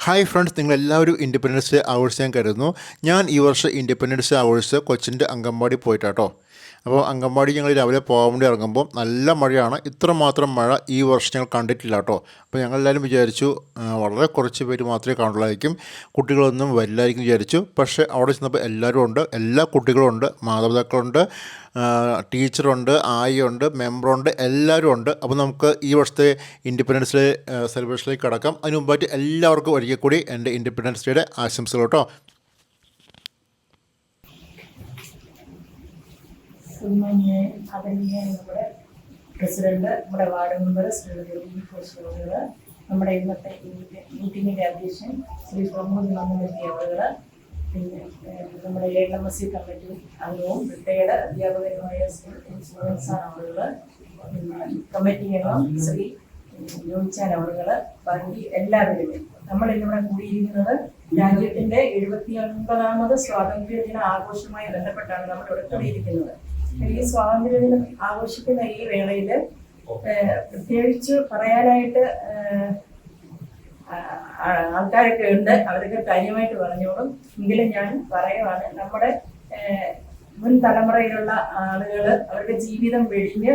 Hi friends, നിങ്ങളെല്ലാവരും independence day ആഘോഷിച്ച് ഞാൻ കരുതുന്നു. ഞാൻ ഈ വർഷം ഇൻഡിപെൻഡൻസ് ഡേ ആഘോഷിച്ച് കൊച്ചിൻ്റെ അംഗൻവാടി പോയിട്ടാട്ടോ. അപ്പോൾ അംഗൻവാടി ഞങ്ങൾ രാവിലെ പോകാൻ വേണ്ടി ഇറങ്ങുമ്പോൾ നല്ല മഴയാണ്. ഇത്രമാത്രം മഴ ഈ വർഷം ഞങ്ങൾ കണ്ടിട്ടില്ല കേട്ടോ. അപ്പോൾ ഞങ്ങളെല്ലാവരും വിചാരിച്ചു വളരെ കുറച്ച് പേര് മാത്രമേ കാണുള്ളായിരിക്കും, കുട്ടികളൊന്നും വരില്ലായിരിക്കും വിചാരിച്ചു. പക്ഷേ അവിടെ ചെന്നപ്പോൾ എല്ലാവരും ഉണ്ട്, എല്ലാ കുട്ടികളും ഉണ്ട്, മാതാപിതാക്കളുണ്ട്, ടീച്ചറുണ്ട്, ആയിയുണ്ട്, മെമ്പറുണ്ട്, എല്ലാവരും ഉണ്ട്. അപ്പോൾ നമുക്ക് ഈ വർഷത്തെ ഇൻഡിപെൻഡൻസ് ഡേ സെലിബ്രേഷനിലേക്ക് കടക്കാം. അതിന് മുമ്പായിട്ട് എല്ലാവർക്കും ഒരിക്കൽ കൂടി എൻ്റെ ഇൻഡിപെൻഡൻസ് ഡേയുടെ ആശംസകൾ കേട്ടോ. ആദരണീയ നമ്മുടെ പ്രസിഡന്റ്, നമ്മുടെ വാർഡ് മെമ്പർ ശ്രീമതി കോശികൾ, നമ്മുടെ ഇന്നത്തെ മീറ്റിങ്ങിന്റെ അധ്യക്ഷൻ ശ്രീ പ്രമോദ് നന്ദി അവറുകൾ, പിന്നെ നമ്മുടെ ALMSC കമ്മിറ്റി അംഗവും റിട്ടയർഡ് അധ്യാപകനുമായ ശ്രീ സാർ അവറുകൾ, പിന്നെ കമ്മിറ്റി അംഗം ശ്രീ ജോയിച്ചാൻ അവറുകൾ, ബാക്കി എല്ലാവരും നമ്മൾ ഇന്നിവിടെ കൂടിയിരിക്കുന്നത് രാജ്യത്തിന്റെ 79ാമത് സ്വാതന്ത്ര്യ ദിന ആഘോഷവുമായി ബന്ധപ്പെട്ടാണ് നമ്മൾ ഇവിടെ കൂടിയിരിക്കുന്നത്. ഈ സ്വാതന്ത്ര്യദിനം ആഘോഷിക്കുന്ന ഈ വേളയിൽ പ്രത്യേകിച്ച് പറയാനായിട്ട് ആൾക്കാരൊക്കെ ഉണ്ട്, അവരൊക്കെ കാര്യമായിട്ട് പറഞ്ഞോളും. എങ്കിലും ഞാൻ പറയുവാണ്, നമ്മുടെ മുൻ തലമുറയിലുള്ള ആളുകൾ അവരുടെ ജീവിതം വെടിഞ്ഞ്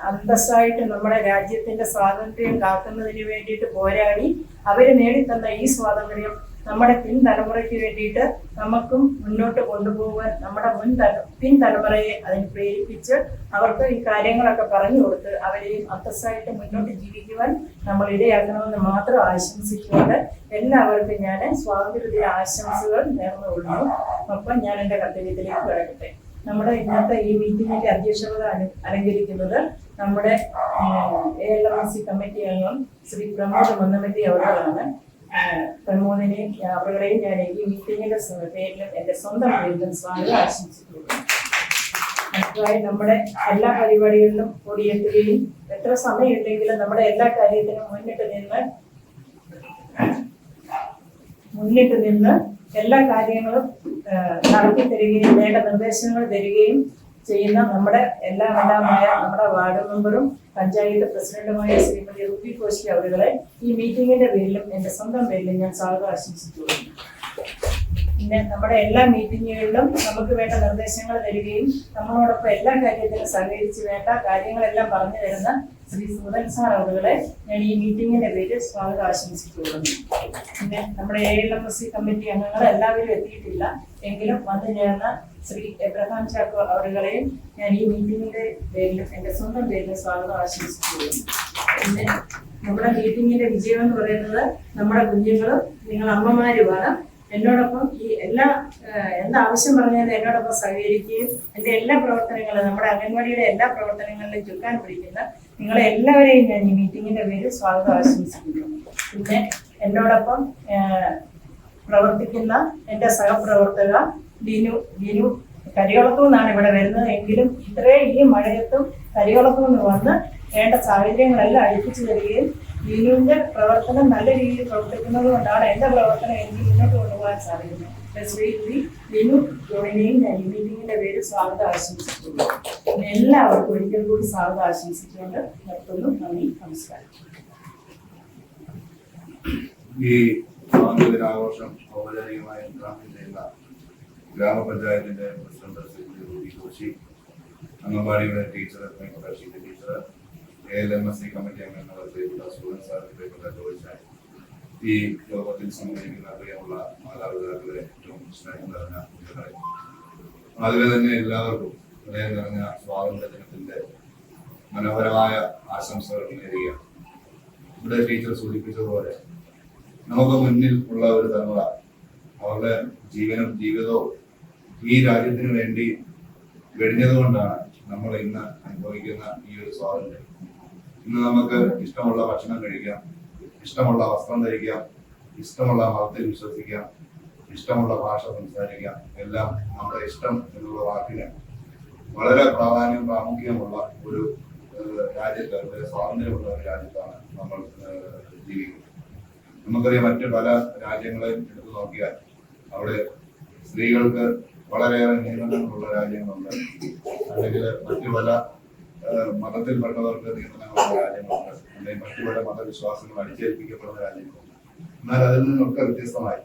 അന്തസ്സായിട്ട് നമ്മുടെ രാജ്യത്തിന്റെ സ്വാതന്ത്ര്യം കാക്കുന്നതിന് വേണ്ടിയിട്ട് പോരാടി അവര് നേടിത്തന്ന ഈ സ്വാതന്ത്ര്യം നമ്മുടെ പിൻതലമുറയ്ക്ക് വേണ്ടിയിട്ട് നമുക്കും മുന്നോട്ട് കൊണ്ടുപോകാൻ നമ്മുടെ പിൻതലമുറയെ അതിന് പ്രേരിപ്പിച്ച് അവർക്ക് ഈ കാര്യങ്ങളൊക്കെ പറഞ്ഞു കൊടുത്ത് അവരെയും അന്തസ്സായിട്ട് മുന്നോട്ട് ജീവിക്കുവാൻ നമ്മൾ ഇടയാക്കണമെന്ന് മാത്രം ആശംസിച്ചുകൊണ്ട് എല്ലാവർക്കും ഞാൻ സ്വാതന്ത്ര്യദിന ആശംസകൾ നേർന്നുകൊള്ളുന്നു. ഒപ്പം ഞാൻ എൻ്റെ കർത്തവ്യത്തിലേക്ക് കിടക്കട്ടെ. നമ്മുടെ ഇന്നത്തെ ഈ മീറ്റിംഗിന്റെ അധ്യക്ഷത അലങ്കരിക്കുന്നത് നമ്മുടെ ALMSC കമ്മിറ്റി അംഗം ശ്രീ പ്രമോദ് മന്നമതി അവരുകളാണ്. പ്രമോദിനെ അവരുടെയും ഞാൻ ഈ മീറ്റിംഗിന്റെ പേരിലും എന്റെ സ്വന്തം പേരിലും സ്വാഗതം ആശംസിക്കുന്നു. അടുത്തതായി നമ്മുടെ എല്ലാ പരിപാടികളിലും കൂടിയെത്തുകയും എത്ര സമയമുണ്ടെങ്കിലും നമ്മുടെ എല്ലാ കാര്യത്തിനും മുന്നിട്ട് നിന്ന് എല്ലാ കാര്യങ്ങളും നടത്തി തരികയും വേണ്ട നിർദ്ദേശങ്ങൾ തരികയും ചെയ്യുന്ന നമ്മുടെ എല്ലാമായ നമ്മുടെ വാർഡ് മെമ്പറും പഞ്ചായത്ത് പ്രസിഡന്റുമായ ശ്രീമതി റുബി കോശി അവരുകളെ ഈ മീറ്റിംഗിന്റെ പേരിലും എന്റെ സ്വന്തം പേരിലും ഞാൻ സ്വാഗതം ആശംസിച്ചു. പിന്നെ നമ്മുടെ എല്ലാ മീറ്റിങ്ങുകളിലും നമുക്ക് വേണ്ട നിർദ്ദേശങ്ങൾ തരികയും നമ്മളോടൊപ്പം എല്ലാ കാര്യത്തിലും സഹകരിച്ച് വേണ്ട കാര്യങ്ങളെല്ലാം പറഞ്ഞു തരുന്ന ശ്രീ സുധൻ സാർ അവരുകളെ ഞാൻ ഈ മീറ്റിംഗിന്റെ പേരിൽ സ്വാഗതം ആശംസിക്കുന്നു. പിന്നെ നമ്മുടെ ALMSC കമ്മിറ്റി അംഗങ്ങൾ എല്ലാവരും എത്തിയിട്ടില്ല, എങ്കിലും വന്നു ചേർന്ന ശ്രീ എബ്രഹാം ചാക്കോ അവരുകളെയും ഞാൻ ഈ മീറ്റിംഗിന്റെ പേരിലും എന്റെ സ്വന്തം പേരിലും സ്വാഗതം ആശംസിക്കുന്നു. പിന്നെ നമ്മുടെ മീറ്റിംഗിന്റെ വിജയം എന്ന് പറയുന്നത് നമ്മുടെ കുഞ്ഞുങ്ങളും നിങ്ങൾ അമ്മമാരുമാണ്. എന്നോടൊപ്പം ഈ എന്താവശ്യം പറഞ്ഞാലും എന്നോടൊപ്പം സഹകരിക്കുകയും എൻ്റെ എല്ലാ പ്രവർത്തനങ്ങളും നമ്മുടെ അംഗൻവാടിയുടെ എല്ലാ പ്രവർത്തനങ്ങളിലും ചുക്കാൻ പിടിക്കുന്ന നിങ്ങളെ എല്ലാവരെയും ഞാൻ ഈ മീറ്റിംഗിന്റെ പേരിൽ സ്വാഗതം ആശംസിക്കുന്നു. പിന്നെ എന്നോടൊപ്പം പ്രവർത്തിക്കുന്ന എൻ്റെ സഹപ്രവർത്തക ലിനു കരികുളത്തു നിന്നാണ് ഇവിടെ വരുന്നത്. എങ്കിലും ഈ മഴയത്തും കരികുളത്തു നിന്ന് വന്ന് വേണ്ട സാഹചര്യങ്ങളെല്ലാം അടുപ്പിച്ചു തരികയും ലിനുവിന്റെ പ്രവർത്തനം നല്ല രീതിയിൽ പ്രവർത്തിക്കുന്നത് കൊണ്ടാണ് എന്റെ പ്രവർത്തനം എനിക്ക് മുന്നോട്ട് കൊണ്ടുപോകാൻ സാധിക്കുന്നത്. ശ്രീ ലിനു ജോണിനെയും ഞാൻ ഈ മീറ്റിംഗിന്റെ പേര് സ്വാഗതം ആശംസിക്കുന്നു. എല്ലാവർക്കും ഒരിക്കൽ കൂടി സ്വാഗതം ആശംസിച്ചുകൊണ്ട് നിർത്തുന്നു. നന്ദി, നമസ്കാരം. ഈ സ്വാതന്ത്ര്യദിനാഘോഷം ഔപചാരികമായി ഉദ്ഘാടനം ചെയ്യുന്ന ഗ്രാമപഞ്ചായത്തിന്റെ പ്രസിഡന്റ് ശ്രീ റുബി കോശി, അംഗൻവാടിയുടെ ടീച്ചർ ടീച്ചർ, ALMSC കമ്മിറ്റി അംഗങ്ങൾ ശ്രീപ്പെട്ട സുധൻ സാർ, ശ്രീപ്പെട്ട ജോയിച്ചാൻ, ഈ യോഗത്തിൽ സംബന്ധിക്കുന്ന പ്രിയമുള്ള മാതാപിതാക്കളെ ഏറ്റവും സ്നേഹം നിറഞ്ഞ കുട്ടികളെ, അതിലെ തന്നെ എല്ലാവർക്കും ഹൃദയം നിറഞ്ഞ സ്വാതന്ത്ര്യ ദിനത്തിന്റെ മനോഹരമായ ആശംസകൾ നേരുകയാണ്. ഇവിടെ ടീച്ചർ സൂചിപ്പിച്ചതുപോലെ നമുക്ക് മുന്നിൽ ഉള്ള ഒരു തലമുറ അവരുടെ ജീവനും ജീവിതവും ഈ രാജ്യത്തിന് വേണ്ടി വെടിഞ്ഞതുകൊണ്ടാണ് നമ്മൾ ഇന്ന് അനുഭവിക്കുന്ന ഈ ഒരു സ്വാതന്ത്ര്യം. ഇന്ന് നമുക്ക് ഇഷ്ടമുള്ള ഭക്ഷണം കഴിക്കാം, ഇഷ്ടമുള്ള വസ്ത്രം ധരിക്കാം, ഇഷ്ടമുള്ള മതത്തിൽ വിശ്വസിക്കാം, ഇഷ്ടമുള്ള ഭാഷ സംസാരിക്കാം. എല്ലാം നമ്മുടെ ഇഷ്ടം എന്നുള്ള വാക്കിന് വളരെ പ്രാമുഖ്യമുള്ള ഒരു രാജ്യത്ത്, വളരെ സ്വാതന്ത്ര്യമുള്ള ഒരു രാജ്യത്താണ് നമ്മൾ ജീവിക്കുന്നത്. നമുക്കറിയാം, മറ്റ് പല രാജ്യങ്ങളെയും എടുത്തു നോക്കിയാൽ അവിടെ സ്ത്രീകൾക്ക് വളരെയേറെ നിയന്ത്രണങ്ങളുള്ള രാജ്യങ്ങളുണ്ട്, അല്ലെങ്കിൽ മറ്റു പല മതത്തിൽപ്പെട്ടവർക്ക് നിയന്ത്രണങ്ങളുള്ള രാജ്യങ്ങളുണ്ട്, അല്ലെങ്കിൽ മറ്റു പല മതവിശ്വാസങ്ങൾ അടിച്ചേൽപ്പിക്കപ്പെടുന്ന രാജ്യങ്ങളുണ്ട്. എന്നാൽ അതിൽ നിന്നൊക്കെ വ്യത്യസ്തമായി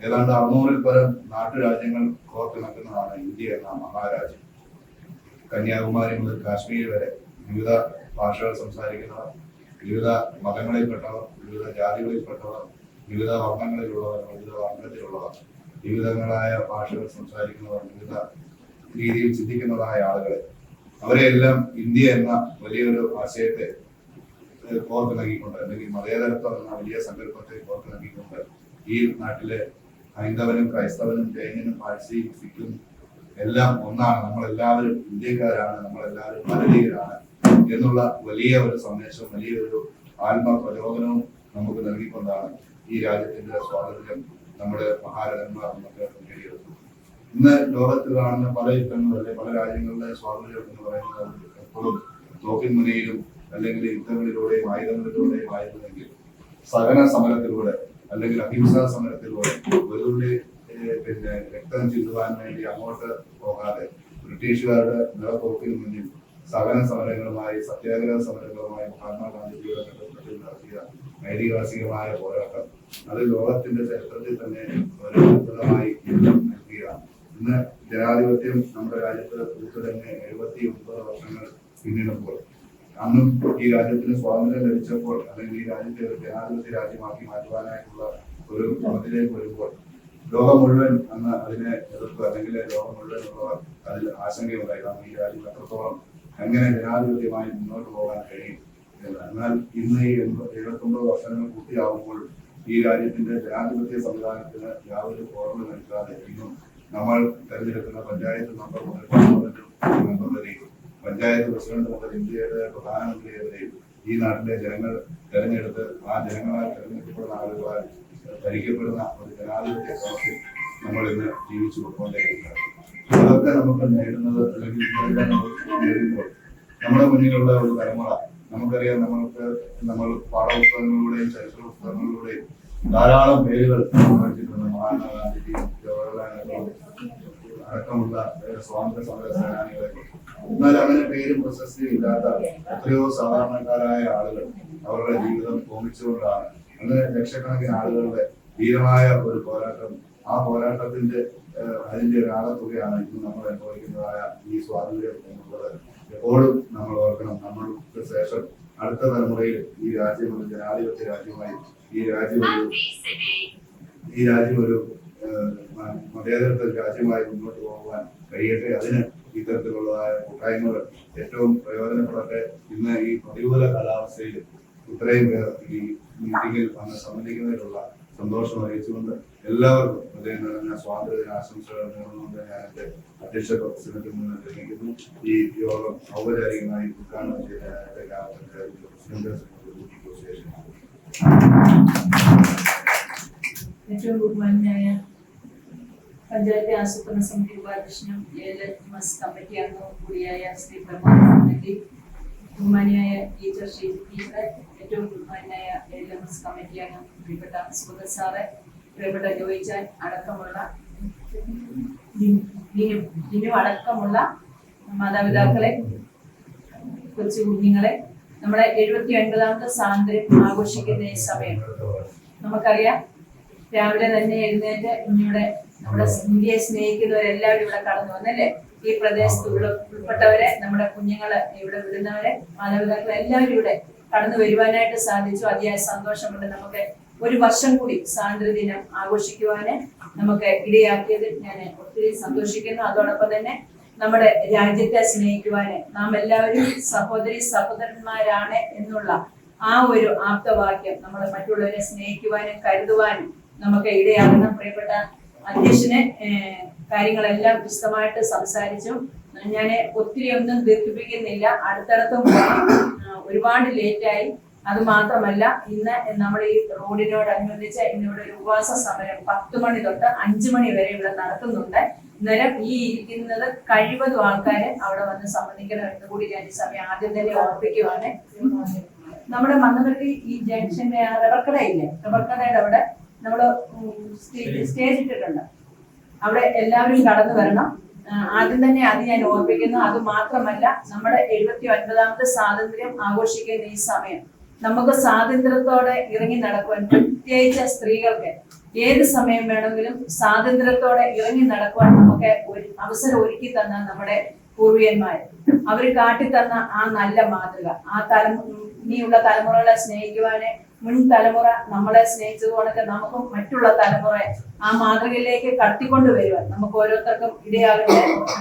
ഏതാണ്ട് 600-ൽ പരം നാട്ടുരാജ്യങ്ങൾ കോർത്തിണക്കുന്നതാണ് ഇന്ത്യ എന്ന മഹാരാജ്യം. കന്യാകുമാരി മുതൽ കാശ്മീർ വരെ വിവിധ ഭാഷകൾ സംസാരിക്കുന്നവർ, വിവിധ മതങ്ങളിൽപ്പെട്ടവർ, വിവിധ ജാതികളിൽപ്പെട്ടവർ, വിവിധ വർണ്ണങ്ങളിലുള്ളവർ, വിവിധ വർണ്ണത്തിലുള്ളവർ, വിവിധങ്ങളായ ഭാഷകൾ സംസാരിക്കുന്നവർ, വിവിധ രീതിയിൽ ചിന്തിക്കുന്നതായ ആളുകളെ അവരെയെല്ലാം ഇന്ത്യ എന്ന വലിയൊരു ആശയത്തെ കോർത്തിണക്കിക്കൊണ്ട് അല്ലെങ്കിൽ മതേതരത്വം എന്ന വലിയ സങ്കല്പത്തെ കോർത്തിണക്കിക്കൊണ്ട് ഈ നാട്ടിലെ ഹൈന്ദവനും ക്രൈസ്തവനും ജൈനനും പാഴ്സിയും സിഖും എല്ലാം ഒന്നാണ്, നമ്മളെല്ലാവരും ഇന്ത്യക്കാരാണ്, നമ്മളെല്ലാവരും ഭാരതീയരാണ് എന്നുള്ള വലിയ ഒരു സന്ദേശം, വലിയൊരു ആത്മപ്രചോദനവും നമുക്ക് നൽകിക്കൊണ്ടാണ് ഈ രാജ്യത്തിന്റെ സ്വാതന്ത്ര്യം നമ്മുടെ മഹാരഥന്മാർ നമുക്ക് നേടിയെടുത്തത്. ഇന്ന് ലോകത്ത് കാണുന്ന പല യുദ്ധങ്ങളും അല്ലെങ്കിൽ പല രാജ്യങ്ങളുടെ സ്വാതന്ത്ര്യം എന്ന് പറയുന്നത് എപ്പോഴും തോക്കിൻ മുനയിലും അല്ലെങ്കിൽ യുദ്ധങ്ങളിലൂടെയും ആയുധങ്ങളിലൂടെയും ആയിരുന്നെങ്കിൽ സഹന സമരത്തിലൂടെ അല്ലെങ്കിൽ അഹിംസാ സമരത്തിലൂടെ ഒരു തുള്ളി രക്തം ചിന്തുവാൻ വേണ്ടി അങ്ങോട്ട് പോകാതെ ബ്രിട്ടീഷുകാരുടെ നിലത്തോക്കിന് മുന്നിൽ സഹന സമരങ്ങളുമായി സത്യാഗ്രഹ സമരങ്ങളുമായി മഹാത്മാഗാന്ധിജിയുടെ നേതൃത്വത്തിൽ നടത്തിയ ഐതിഹാസികമായ പോരാട്ടം അത് ലോകത്തിന്റെ ചരിത്രത്തിൽ തന്നെ ഒരു അത്ഭുതമായി നൽകുകയാണ്. ഇന്ന് ജനാധിപത്യം നമ്മുടെ രാജ്യത്ത് തന്നെ 79 വർഷങ്ങൾ പിന്നിടുമ്പോൾ അന്നും ഈ രാജ്യത്തിന് സ്വാതന്ത്ര്യം ലഭിച്ചപ്പോൾ അല്ലെങ്കിൽ ഈ രാജ്യത്തെ ഒരു ജനാധിപത്യ രാജ്യമാക്കി മാറ്റുവാനായിട്ടുള്ള ഒരു ക്രമത്തിലേക്ക് വരുമ്പോൾ ലോകം മുഴുവൻ അന്ന് അതിനെ എതിർത്ത് അല്ലെങ്കിൽ ലോകം മുഴുവൻ ഉള്ളവർ അതിൽ ആശങ്കയുണ്ടായി. കാരണം ഈ രാജ്യം എത്രത്തോളം എങ്ങനെ ജനാധിപത്യമായി മുന്നോട്ട് പോകാൻ കഴിയും എന്ന്. എന്നാൽ ഇന്ന് ഈ 79 വർഷങ്ങൾ പൂർത്തിയാകുമ്പോൾ ഈ രാജ്യത്തിന്റെ ജനാധിപത്യ സംവിധാനത്തിന് യാതൊരു കുറവ് നൽകാതെ ഇന്നും നമ്മൾ തെരഞ്ഞെടുക്കുന്ന പഞ്ചായത്ത് മെമ്പർ മുതൽ പാർലമെന്റ് മെമ്പർ വരെയും പഞ്ചായത്ത് പ്രസിഡന്റ് മുതൽ ഇന്ത്യയുടെ പ്രധാനമന്ത്രി വരെയും ഈ നാട്ടിലെ ജനങ്ങൾ തെരഞ്ഞെടുത്ത് ആ ജനങ്ങളാൽ തെരഞ്ഞെടുക്കപ്പെടുന്ന ആളുകളാൽ ഭരിക്കപ്പെടുന്ന ഒരു ജനാധിപത്യ ക്രമത്തിൽ നമ്മൾ ഇന്ന് ജീവിച്ചു കൊണ്ടുകൊണ്ടേയിരിക്കുകയാണ്. അതൊക്കെ നമുക്ക് നേടുന്നത് അല്ലെങ്കിൽ നേടുമ്പോൾ നമ്മുടെ മുന്നിലുള്ള ഒരു തലമുറ നമുക്കറിയാം. നമ്മൾ പാഠപുസ്തകങ്ങളിലൂടെയും ചരിത്ര പുസ്തകങ്ങളിലൂടെയും ധാരാളം പേരുകൾ പഠിച്ചിട്ടുണ്ട്. മഹാത്മാഗാന്ധിജിയും ജവഹർലാൽ നെഹ്റുവും അടക്കമുള്ള സ്വാതന്ത്ര്യ സമര സേനാനികളെ. എന്നാൽ അങ്ങനെ പേരും പ്രശസ്തിയും ഇല്ലാത്ത എത്രയോ സാധാരണക്കാരായ ആളുകൾ അവരുടെ ജീവിതം തോന്നിച്ചുകൊണ്ടാണ് അങ്ങനെ ലക്ഷക്കണക്കിന് ആളുകളുടെ ധീരമായ ഒരു പോരാട്ടം. ആ പോരാട്ടത്തിന്റെ അതിന്റെ ഒരു ആകത്തുകയാണ് ഇന്ന് നമ്മൾ അനുഭവിക്കുന്നതായ ഈ സ്വാതന്ത്ര്യം എന്നുള്ളത്. എപ്പോഴും നമ്മൾ ഓർക്കണം, നമ്മൾക്ക് ശേഷം അടുത്ത തലമുറയിൽ ഈ രാജ്യം ഒരു ജനാധിപത്യ രാജ്യമായി ഈ രാജ്യം ഒരു മതേതരത്വ രാജ്യമായി മുന്നോട്ട് പോകുവാൻ കഴിയട്ടെ. അതിന് ഇത്തരത്തിലുള്ളതായ കൂട്ടായ്മകൾ ഏറ്റവും പ്രയോജനപ്പെടട്ടെ. ഇന്ന് ഈ പ്രതികൂല കാലാവസ്ഥയിൽ ഇത്രയും പേർ ഈ മീറ്റിംഗിൽ വന്ന് സംബന്ധിക്കുന്നതിലുള്ള സന്തോഷം അറിയിച്ചുകൊണ്ട് എല്ലാവർക്കും ഹൃദയം നിറഞ്ഞ സ്വാതന്ത്ര്യ ആശംസകൾ നേർന്നുകൊണ്ട് ഞാൻ എന്റെ അധ്യക്ഷ പ്രസിഡന്റിൽ നിന്ന് അറിയിക്കുന്നു. ഈ യോഗം ഔപചാരികമായി ഉദ്ഘാടനം ചെയ്ത ഏറ്റവും ബഹുമാന്യായ പഞ്ചായത്ത് ആസൂത്രണ സമിതി ഉപാധ്യക്ഷനും ALMS കമ്മിറ്റി അംഗവും കൂടിയായ ശ്രീ ബ്രഹ്മാനന്ദി, ബഹുമാന്യായ ടീച്ചർ ടീച്ചറെ, ഏറ്റവും ബഹുമാന്യായ ALMS കമ്മിറ്റി അംഗം പ്രിയപ്പെട്ട സുഗത് സാറെ, പ്രിയപ്പെട്ട ജോയിച്ചാൻ അടക്കമുള്ള ജിനു അടക്കമുള്ള മാതാപിതാക്കളെ, കൊച്ചു കുഞ്ഞുങ്ങളെ, നമ്മുടെ 79ാമത്തെ സ്വാതന്ത്ര്യം ആഘോഷിക്കുന്ന ഈ സമയം നമുക്കറിയാം. രാവിലെ തന്നെ എഴുന്നേറ്റ് ഇന്നിവിടെ നമ്മുടെ ഇന്ത്യയെ സ്നേഹിക്കുന്നവരെല്ലാവരും ഇവിടെ കടന്നു വന്നല്ലേ. ഈ പ്രദേശത്ത് ഉൾപ്പെട്ടവരെ, നമ്മുടെ കുഞ്ഞുങ്ങളെ ഇവിടെ വിടുന്നവരെ, മാതാപിതാക്കളെ എല്ലാവരും ഇവിടെ കടന്നു വരുവാനായിട്ട് സാധിച്ചു. അതിയായ സന്തോഷമുണ്ട്. നമുക്ക് ഒരു വർഷം കൂടി സ്വാതന്ത്ര്യ ദിനം ആഘോഷിക്കുവാന് നമുക്ക് ഇടയാക്കിയതിൽ ഞാൻ ഒത്തിരി സന്തോഷിക്കുന്നു. അതോടൊപ്പം തന്നെ നമ്മുടെ രാജ്യത്തെ സ്നേഹിക്കുവാന്, നാം എല്ലാവരും സഹോദരി സഹോദരന്മാരാണ് എന്നുള്ള ആ ഒരു ആപ്തവാക്യം നമ്മൾ മറ്റുള്ളവരെ സ്നേഹിക്കുവാനും കരുതുവാനും നമുക്ക് ഇടയാകണം. പ്രിയപ്പെട്ട അധ്യക്ഷനെ കാര്യങ്ങളെല്ലാം വിശദമായിട്ട് സംസാരിച്ചു. ഞാൻ ഒത്തിരി ഒന്നും ദീർഘിപ്പിക്കുന്നില്ല. അടുത്തടുത്തും ഒരുപാട് ലേറ്റായി. അത് മാത്രമല്ല, ഇന്ന് നമ്മൾ ഈ റോഡിനോടനുബന്ധിച്ച് ഇന്നിവിടെ ഒരു ഉപവാസ സമരം 10 മണി തൊട്ട് 5 മണി വരെ ഇവിടെ നടത്തുന്നുണ്ട്. അന്നേരം ഈ ഇരിക്കുന്നത് കഴിവതും ആൾക്കാര് അവിടെ വന്ന് സംബന്ധിക്കണം എന്ന് കൂടി ഞാൻ ഈ സമയം ആദ്യം തന്നെ ഓർപ്പിക്കുവാണ്. നമ്മുടെ മന്നമല്ലി ഈ ജംഗ്ഷന്റെ റബ്ബർ ഇല്ലേ, റബ്ബർ കടയുടെ അവിടെ നമ്മള് സ്റ്റേജ് ഇട്ടിട്ടുണ്ട്. അവിടെ എല്ലാവരും കടന്നു വരണം. ആദ്യം തന്നെ അത് ഞാൻ ഓർപ്പിക്കുന്നു. അത് മാത്രമല്ല, നമ്മുടെ 79ാമത്തെ സ്വാതന്ത്ര്യം ആഘോഷിക്കുന്ന ഈ സമയം നമുക്ക് സ്വാതന്ത്ര്യത്തോടെ ഇറങ്ങി നടക്കുവാൻ, പ്രത്യേകിച്ച് സ്ത്രീകൾക്ക് ഏത് സമയം വേണമെങ്കിലും സ്വാതന്ത്ര്യത്തോടെ ഇറങ്ങി നടക്കുവാൻ നമുക്ക് ഒരു അവസരം ഒരുക്കി തന്ന നമ്മുടെ പൂർവികന്മാർ, അവർ കാട്ടിത്തന്ന ആ നല്ല മാതൃക, ഇനിയുള്ള തലമുറകളെ സ്നേഹിക്കുവാന് മുൻ തലമുറ നമ്മളെ സ്നേഹിച്ചതുകൊണ്ടൊക്കെ നമുക്കും മറ്റുള്ള തലമുറയെ ആ മാതൃകയിലേക്ക് കടത്തിക്കൊണ്ടുവരുവാൻ നമുക്ക് ഓരോരുത്തർക്കും ഇടയാകട്ടെ.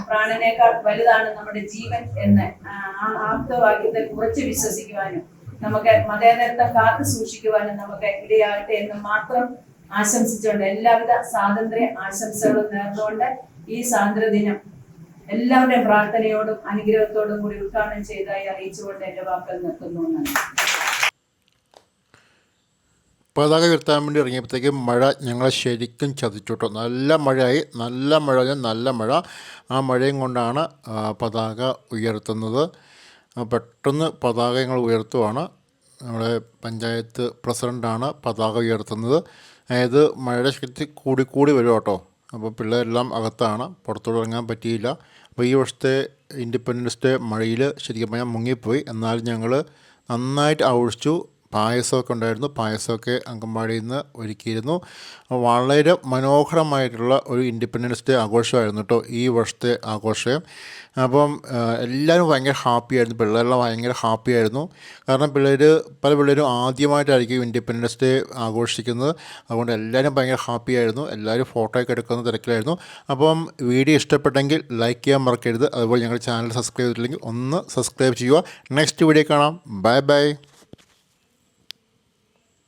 പ്രാണനേക്കാൾ വലുതാണ് നമ്മുടെ ജീവൻ എന്ന് ആ ആപ്തവാക്യത്തിൽ ഉറച്ചു വിശ്വസിക്കുവാനും നമുക്ക് മതേതരത്വം കാത്തു സൂക്ഷിക്കുവാനും നമുക്ക് ഇടയാകട്ടെ എന്ന് മാത്രം ആശംസിച്ചുകൊണ്ട് എല്ലാവിധ സ്വാതന്ത്ര്യ ആശംസകളും നേർന്നുകൊണ്ട് ഈ സ്വാതന്ത്ര്യ ദിനം എല്ലാവരുടെയും പ്രാർത്ഥനയോടും അനുഗ്രഹത്തോടും കൂടി ഉദ്ഘാടനം ചെയ്തതായി അറിയിച്ചുകൊണ്ട് എന്റെ വാക്കുകൾ നിർത്തുന്നു. പതാക ഉയർത്താൻ വേണ്ടി ഇറങ്ങിയപ്പോഴത്തേക്കും മഴ ഞങ്ങളെ ശരിക്കും ചതിച്ചു കേട്ടോ. നല്ല മഴയായി, നല്ല മഴ. ആ മഴയും കൊണ്ടാണ് പതാക ഉയർത്തുന്നത്. പെട്ടെന്ന് പതാക ഞങ്ങൾ ഉയർത്തുവാണ്. നമ്മുടെ പഞ്ചായത്ത് പ്രസിഡൻ്റാണ് പതാക ഉയർത്തുന്നത്. അതായത് മഴയുടെ ശക്തി കൂടി വരും കേട്ടോ. അപ്പോൾ പിള്ളേരെല്ലാം അകത്താണ്, പുറത്തോട്ട് ഇറങ്ങാൻ പറ്റിയില്ല. അപ്പോൾ ഈ വർഷത്തെ ഇൻഡിപെൻഡൻസ് ഡേ മഴയിൽ ശരിക്കും പറഞ്ഞാൽ മുങ്ങിപ്പോയി. എന്നാലും ഞങ്ങൾ നന്നായിട്ട് ആഘോഷിച്ചു. പായസമൊക്കെ ഉണ്ടായിരുന്നു. പായസമൊക്കെ അങ്കമാടിയിൽ നിന്ന് ഒരുക്കിയിരുന്നു. വളരെ മനോഹരമായിട്ടുള്ള ഒരു ഇൻഡിപെൻഡൻസ് ഡേ ആഘോഷമായിരുന്നു കേട്ടോ ഈ വർഷത്തെ ആഘോഷം. അപ്പം എല്ലാവരും ഭയങ്കര ഹാപ്പിയായിരുന്നു. പിള്ളേരെല്ലാം ഭയങ്കര ഹാപ്പിയായിരുന്നു. കാരണം പല പിള്ളേരും ആദ്യമായിട്ടായിരിക്കും ഇൻഡിപെൻഡൻസ് ഡേ ആഘോഷിക്കുന്നത്. അതുകൊണ്ട് എല്ലാവരും ഭയങ്കര ഹാപ്പിയായിരുന്നു. എല്ലാവരും ഫോട്ടോയൊക്കെ എടുക്കുന്ന തിരക്കിലായിരുന്നു. അപ്പം വീഡിയോ ഇഷ്ടപ്പെട്ടെങ്കിൽ ലൈക്ക് ചെയ്യാൻ മറക്കരുത്. അതുപോലെ ഞങ്ങളുടെ ചാനൽ സബ്സ്ക്രൈബ് ചെയ്തിട്ടില്ലെങ്കിൽ ഒന്ന് സബ്സ്ക്രൈബ് ചെയ്യുക. നെക്സ്റ്റ് വീഡിയോ കാണാം. ബൈ.